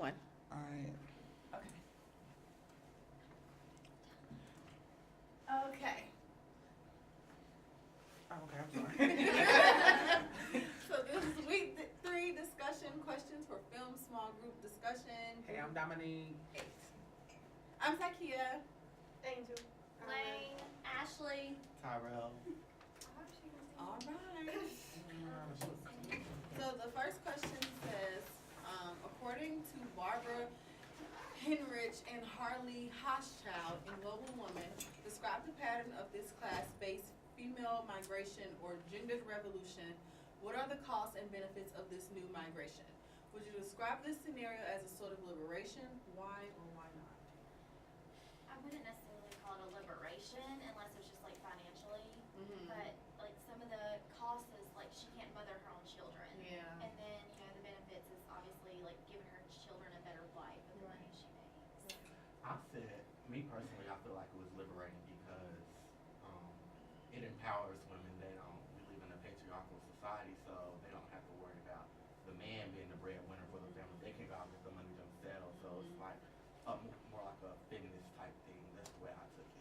one. All right. Okay. Oh, okay, I'm sorry. So this is week 3 discussion questions for film small group discussion. Hey, I'm Dominique. 8. I'm Takia. Angel. Lane, Ashley. Tyrell. All right. So the first question says, according to Barbara Henrich and Harley Hochschild in Global Woman, describe the pattern of this class-based female migration or gendered revolution. What are the costs and benefits of this new migration? Would you describe this scenario as a sort of liberation? Why or why not? I wouldn't necessarily call it a liberation unless it's just like financially. But like some of the costs is like she can't mother her own children. Yeah. And then, you know, the benefits is obviously like giving her children a better life with the money she makes. I said, me personally, I feel like it was liberating because it empowers women. We live in a patriarchal society, so they don't have to worry about the man being the breadwinner for the family. They can go out and get the money themselves. So it's like more like a feminist type thing. That's the way I took it.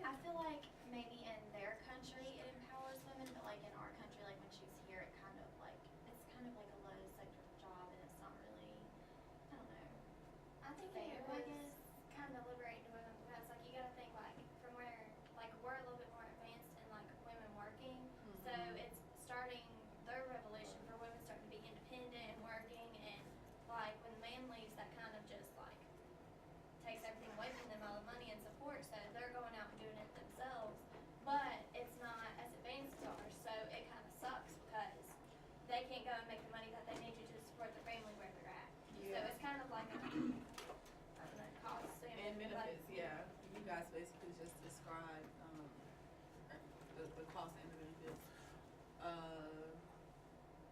I feel like maybe in their country it empowers women, but like in our country, like when she's here, it's kind of like a low sector job, and it's not really, I don't know. I think Fair, it I was guess. kind of liberating to women because, like, you gotta think, like, from where, like, we're a little bit more advanced in, like, women working. So it's starting their revolution for women starting to be independent and working. And, like, when the man leaves, that kind of just, like, takes everything away from them, all the money and support. So they're going out and doing it themselves. But it's not as advanced as ours. So it kind of sucks because they can't go and make the money that they need to support their family where they're at. So Yeah. it's kind of like a, I don't know, cost And benefits, yeah. You guys basically just described the cost and the benefits.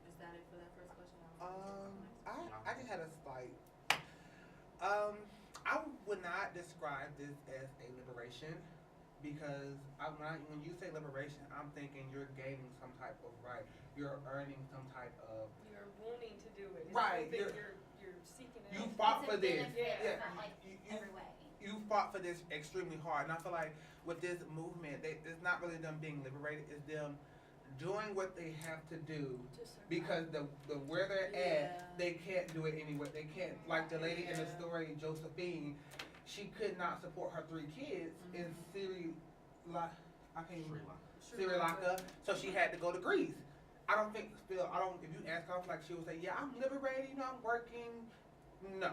Is that it for that first question? I just had a slight. I would not describe this as a liberation because when you say liberation, I'm thinking you're gaining some type of right. You're earning some type of. You're wanting to do it. It's Right, something you're seeking it you out. fought It's for a this. benefit, Yeah, not like you every way. you fought for this extremely hard, and I feel like with this movement, it's not really them being liberated. It's them doing what they have to do because the where they're Yeah. at, they can't do it anyway. They can't, like the lady in the Yeah. story, Josephine. She could not support her 3 kids in Sri Lanka, so she had to go to Greece. I don't. If you ask her, like she would say, yeah, I'm liberated. You know, I'm working. No,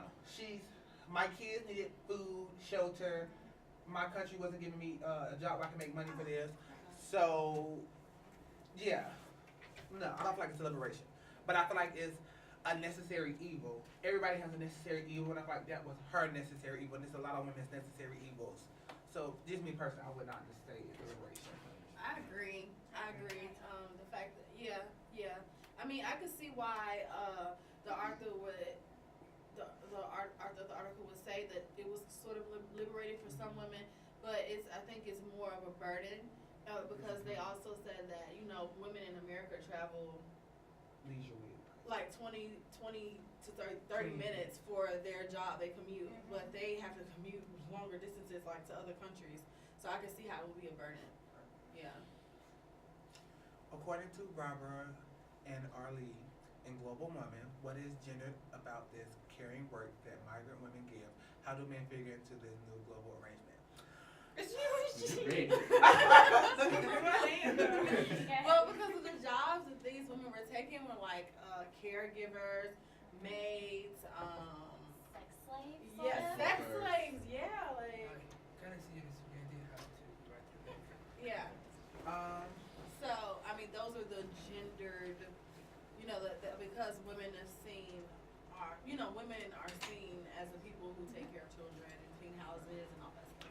my kids needed food, shelter. My country wasn't giving me a job where I can make money for this. So, yeah. No, I don't feel like it's a liberation. But I feel like it's a necessary evil. Everybody has a necessary evil, and I feel like that was her necessary evil, and there's a lot of women's necessary evils. So, just me personally, I would not just say it's a liberation. I agree. The fact that, yeah. I mean, I could see why the article would say that it was sort of liberating for some women, but I think it's more of a burden because they also said that, you know, women in America travel Leisurely. like 20 to 30 minutes for their job. They commute, but they have to commute longer distances like to other countries. So I can see how it would be a burden. Yeah. According to Barbara and Arlie in Global Woman, what is gendered about this caring work that migrant women give? How do men figure into this new global arrangement? Well, because of the jobs that these women were taking were like caregivers, maids, Sex slaves? yeah, sort of? sex slaves, yeah, like, Kind of see this we did have to write the book. yeah. So, I mean, those are the gendered, you know, because women are seen as the people who take care of children and clean houses and all that stuff.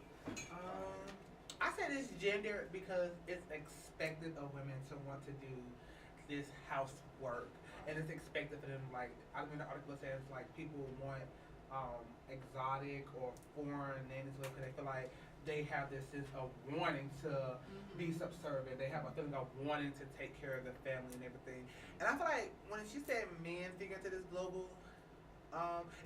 I said it's gendered because it's expected of women to want to do this housework, and it's expected for them. Like I mean, the article says like people want exotic or foreign nannies because they feel like they have this sense of wanting to be subservient. They have a feeling of wanting to take care of the family and everything. And I feel like when she said men figure into this global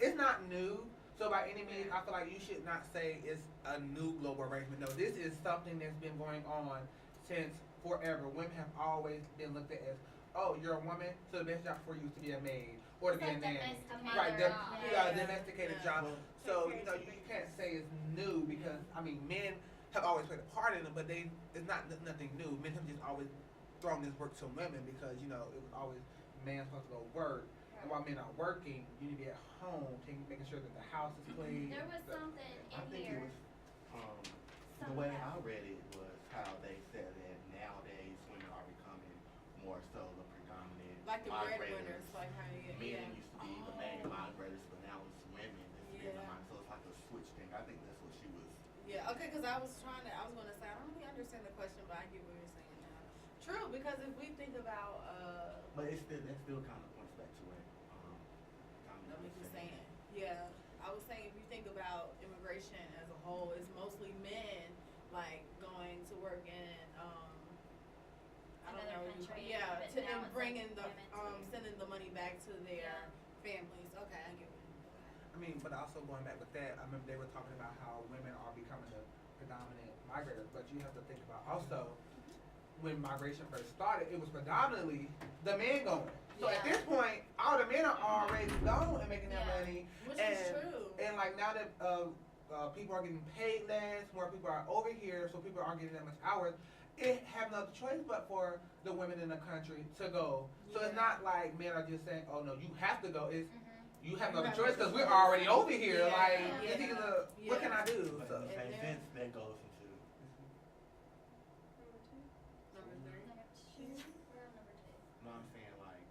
It's not new. So by any means, I feel like you should not say it's a new global arrangement. No, this is something that's been going on since forever. Women have always been looked at as, oh, you're a woman, so the best job for you is to be a maid or to It's be a like nanny. domesticated Right, job. yeah, domesticated Yeah. job. So you can't say it's new because I mean men have always played a part in it, but it's not nothing new. Men have just always thrown this work to women because it was always man's supposed to go work. And while men are working, you need to be at home, making sure that the house is clean. There was something I in think here. it was, the way I read it was how they said that nowadays women are becoming more so the predominant Like the migrators. breadwinners, like how you Men yeah. used to be the main migrators, but now it's women that's being the Yeah. migrant. So it's like a switch thing. I think that's what she was. Yeah, okay, because I was gonna say, I don't really understand the question, but I get what you're saying now. True, because if we think about, But that still kind of points back to what Tommy what was you saying. saying, yeah, I was saying if you think about immigration as a whole, it's mostly men, like, going to work in, I don't Another know, country, yeah, but to, now and it's bringing like the, women too. sending the money back to their Yeah. families, okay, I get what you I mean, but also going back with that, I remember they were talking about how women are becoming the predominant migrators, but you have to think about also when migration first started, it was predominantly the men going. So at Yeah. this point, all the men are already gone and making their Yeah. money, Which and is true. and like now that people are getting paid less, more people are over here, so people aren't getting that much hours. It have no other choice but for the women in the country to go. So it's Yeah. not like men are just saying, "Oh no, you have to go." It's Mhm. you have You no other have choice no because we're choice. already over here. Yeah. Like Yeah. it's either what can I do? But So in the same And sense, that goes into Number three. Number two. We're on number two. no, I'm saying like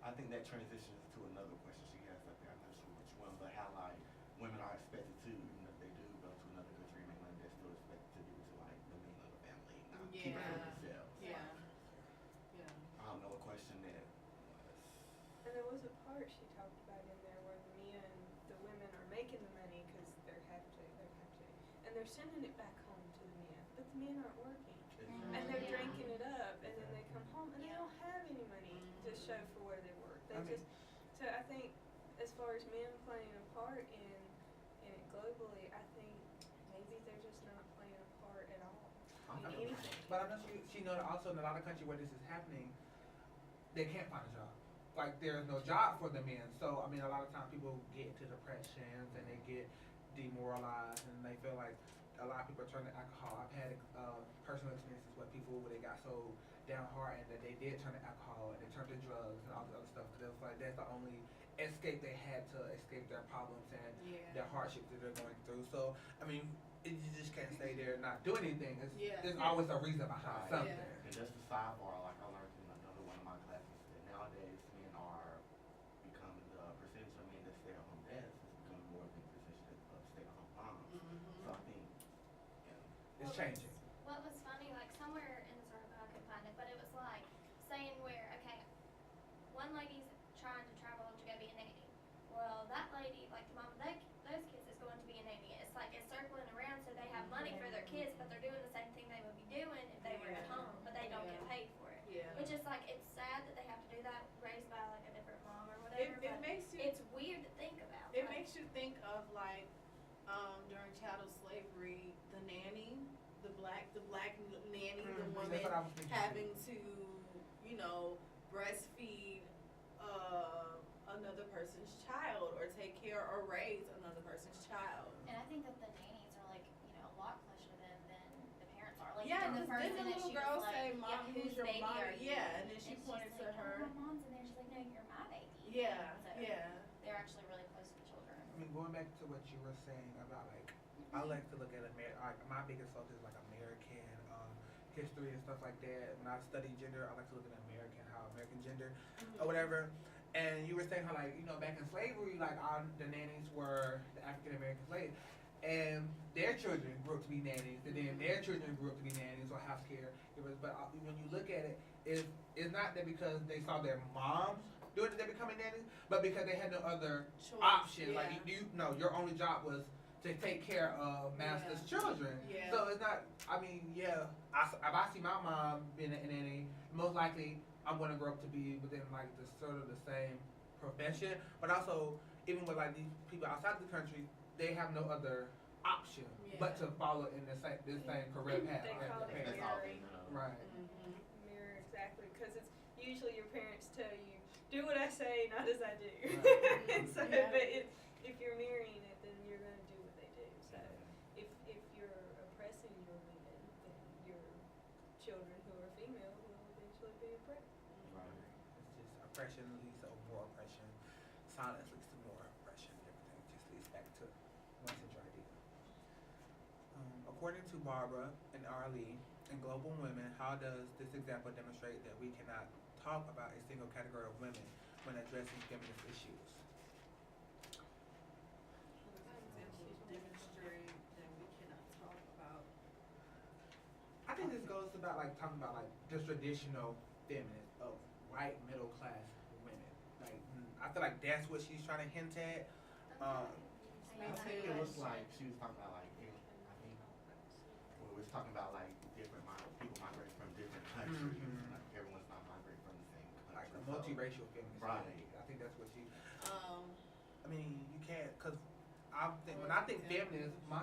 I think that transitions to another question she has up there. I'm not sure which one, but how like women are expected to, even if they do go to another country and make money, they're still expected to give it to like the men of the family, not keep it for Yeah. themselves. Yeah. Yeah. I don't know what question that was. And there was a part she talked about in there where the women are making the money because they have to, and they're sending it back home to the men, but the men aren't working, and they're Yeah. drinking it up, and then they come home and they don't have any money to show for where they work. They I mean- just, so I think as far as men playing a part in it globally, I think maybe they're just not playing a part at all. I'm in not- anything. But I know she know that also in a lot of countries where this is happening, they can't find a job. Like there's no job for the men. So I mean, a lot of times people get into depressions and they get demoralized and they feel like a lot of people turn to alcohol. I've had personal experiences where they got so downhearted that they did turn to alcohol and they turned to drugs and all this other stuff. Because it was like that's the only escape they had to escape their problems and Yeah. their hardships that they're going through. So I mean, you just can't stay there not doing anything. Yeah. There's always a reason behind Right. something. Yeah. And just a sidebar, like I learned in another one of my classes that nowadays men are becoming the percentage of men that stay at home dads is becoming more than the percentage of stay at home moms. So I think It's changing. What was funny, like somewhere in this article, I couldn't find it, but it was like saying where, okay, one lady's trying to travel to go be a nanny. Well, that lady, like the mom of those kids is going to be a nanny. It's like it's circling around so they have money for their kids, but they're doing the same thing they would be doing if they were at Yeah. home, but they don't get Yeah. paid for it. Yeah. Which is like, it's sad that they have to do that, raised by like a different mom or It, whatever, it but makes you it's weird to think about. it like, makes you think of like during chattel slavery, the nanny, the black nanny, the Mhm. woman That's what I was thinking. having to, breastfeed another person's child or take care or raise another person's child. And I think that the nannies are like, a lot closer to them than the parents are. Like Yeah, even the because first then the that little she girl was like, say, "Mom, yeah, who's your baby mommy?" are you? Yeah, and then she she's pointed to like, her. Oh, my mom's in there. She's like, no, you're my baby. Yeah, So yeah. they're actually really close to children. I mean, going back to what you were saying about like, I like to look at like my biggest focus is like American history and stuff like that. When I study gender, I like to look at American gender or whatever. And you were saying how like back in slavery, like the nannies were the African American slaves, and their children grew up to be nannies, and then their children grew up to be nannies or house care. But when you look at it, it's not that because they saw their moms doing it, they becoming nannies, but because they had no other Choice, option. yeah. Like your only job was to take care of master's children. Yeah. So it's not. I mean, yeah. If I see my mom being a nanny, most likely I'm gonna grow up to be within like the sort of the same profession, but also even with like these people outside the country, they have no other option but to follow in the same career path. They as call their it That's parents. all they know. Right. Mhm. Mirror, exactly, because it's usually your parents tell you, do what I say, not as I do. Right. So, Yeah. but if you're mirroring it, then you're going to do what they do. So if you're oppressing your women, then your children who are female will eventually be oppressed. Right. It's just oppression leads to more oppression. Silence leads to more oppression. Everything just leads back to one central idea. According to Barbara and Arlie and Global Women, how does this example demonstrate that we cannot talk about a single category of women when addressing feminist issues? Demonstrate that we cannot talk about. I think this goes about like talking about like just traditional feminists of white middle class women. Like I feel like that's what she's trying to hint at. I think it was like she was talking about like I think we was talking about like different people migrate from different countries. Mhm. Like everyone's not migrating from the same country. Like a so- multiracial feminist. Right. I think that's what she. Um, I mean, you can't because when I think feminist, my